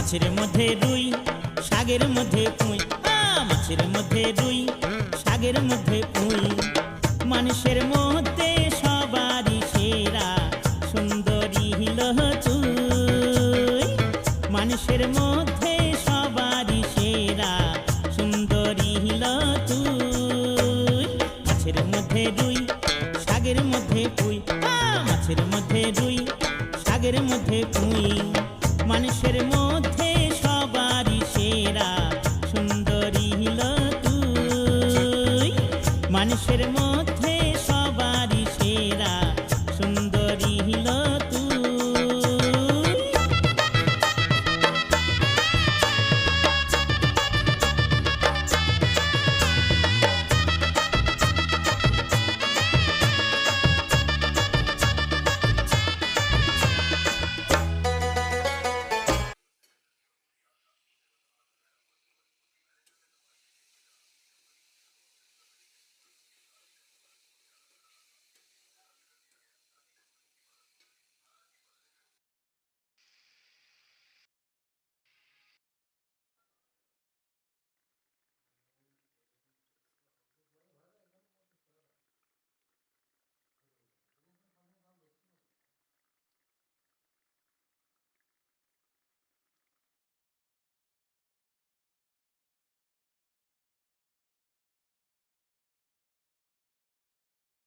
মাছের মধ্যে রুই, শাকের মধ্যে পুঁই, মাছের মধ্যে রুই, শাকের মধ্যে পুঁই। মানুষের মধ্যে সবারই সেরা সুন্দরী হলো তুই। মানুষের মধ্যে সবারই সেরা সুন্দরী হলো তুই। মাছের মধ্যে রুই, শাকের মধ্যে পুঁই, মাছের মধ্যে রুই, শাকের মধ্যে পুঁই। মানুষের মধ্যে সবারই সেরা সুন্দরী হলো তুই। মানুষের